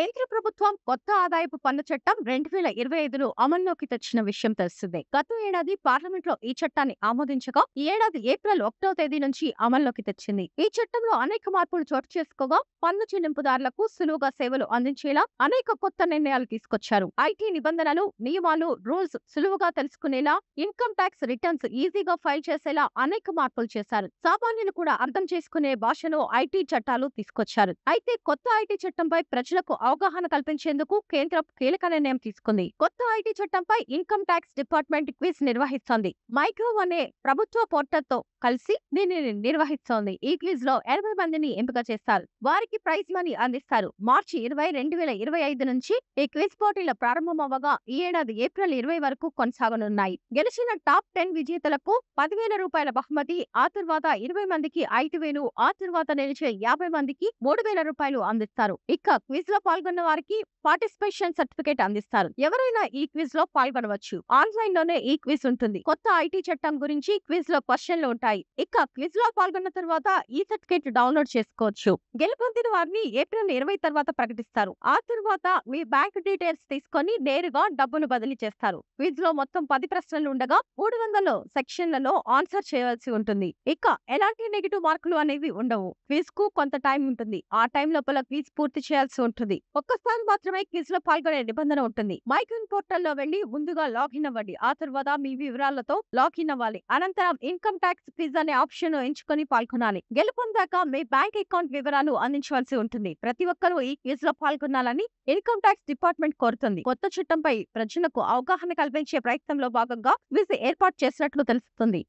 కేంద్ర ప్రభుత్వం కొత్త ఆదాయపు పన్ను చట్టం 2025ను అమల్లోకి తెచ్చిన విషయం తెలిసిందే. గత ఏడాది పార్లమెంట్లో ఈ చట్టాన్ని ఆమోదించగా, ఈ ఏడాది ఏప్రిల్ 1వ తేదీ నుంచి అమల్లోకి తెచ్చింది. ఈ చట్టంలో అనేక మార్పులు చోటు చేసుకోగా, పన్ను చెల్లింపుదారులకు సులువుగా సేవలు అందించేలా అనేక కొత్త నిర్ణయాలు తీసుకొచ్చారు. ఐటీ నిబంధనలు, నియమాలు, రూల్స్ సులువుగా తెలుసుకునేలా, ఇన్కమ్ ట్యాక్స్ రిటర్న్స్ ఈజీగా ఫైల్ చేసేలా అనేక మార్పులు చేశారు. సామాన్యులు కూడా అర్థం చేసుకునే భాషలో ఐటీ చట్టాలు తీసుకొచ్చారు. అయితే కొత్త ఐటీ చట్టంపై ప్రజలకు అవగాహన కల్పించేందుకు కేంద్రం కీలక నిర్ణయం తీసుకుంది. కొత్త ఐటీ చట్టంపై ఇన్కమ్ ట్యాక్స్ డిపార్ట్మెంట్ క్విజ్ నిర్వహిస్తోంది. మైక్రోవ్ అనే ప్రభుత్వ పోర్టల్ తో కలిసి దీనిని నిర్వహిస్తోంది. ఈ క్విజ్ లో 80 మందిని ఎంపిక చేస్తారు. వారికి ప్రైజ్ మనీ అందిస్తారు. మార్చి 20, 2025 నుంచి ఈ క్విజ్ పోటీల ప్రారంభమవ్వగా ఈ ఏడాది ఏప్రిల్ 20 వరకు కొనసాగనున్నాయి. గెలిచిన టాప్ 10 విజేతలకు 10,000 రూపాయల బహుమతి, ఆ తర్వాత 20 మందికి 5,000, ఆ తర్వాత నిలిచే 50 మందికి 3,000 రూపాయలు అందిస్తారు. ఇక క్విజ్ లో పాల్గొన్న వారికి పార్టిసిపేషన్ సర్టిఫికేట్ అందిస్తారు. ఎవరైనా ఈ క్విజ్ లో పాల్గొనవచ్చు. ఆన్లైన్ లోనే ఈ క్విజ్ ఉంటుంది. కొత్త ఐటీ చట్టం గురించి క్విజ్ లో క్వశ్చన్లు ఉంటాయి. ఇక క్విజ్ లో పాల్గొన్న తర్వాత ఈ సర్టిఫికేట్ డౌన్లోడ్ చేసుకోవచ్చు. గెలుపొందిన వారిని ఏప్రిల్ 20 తర్వాత ప్రకటిస్తారు. ఆ తర్వాత మీ బ్యాంక్ డీటెయిల్స్ తీసుకొని నేరుగా డబ్బును బదిలీ చేస్తారు. క్విజ్ లో మొత్తం 10 ప్రశ్నలు ఉండగా 300 సెక్షన్లలో ఆన్సర్ చేయవలసి ఉంటుంది. ఇక ఎలాంటి నెగిటివ్ మార్కులు అనేవి ఉండవు. క్విజ్ కు కొంత టైం ఉంటుంది. ఆ టైం లోపల క్విజ్ పూర్తి చేయాల్సి ఉంటుంది. ఒక్కసారి మాత్రమే క్విజ్ లో పాల్గొనే నిబంధన ఉంటుంది. మైక్రోన్ పోర్టల్లో వెళ్లి ముందుగా లాగిన్ అవ్వండి. ఆ తర్వాత మీ వివరాలతో లాగిన్ అవ్వాలి. అనంతరం ఇన్కమ్ ట్యాక్స్ క్విజ్ అనే ఆప్షన్ ఎంచుకొని పాల్గొనాలి. గెలుపొందాక మీ బ్యాంక్ అకౌంట్ వివరాలు అందించవలసి ఉంటుంది. ప్రతి ఒక్కరూ ఈ క్విజ్ లో పాల్గొనాలని ఇన్కమ్ ట్యాక్స్ డిపార్ట్మెంట్ కోరుతుంది. కొత్త చట్టంపై ప్రజలకు అవగాహన కల్పించే ప్రయత్నంలో భాగంగా క్విజ్ ఏర్పాటు చేసినట్లు తెలుస్తుంది.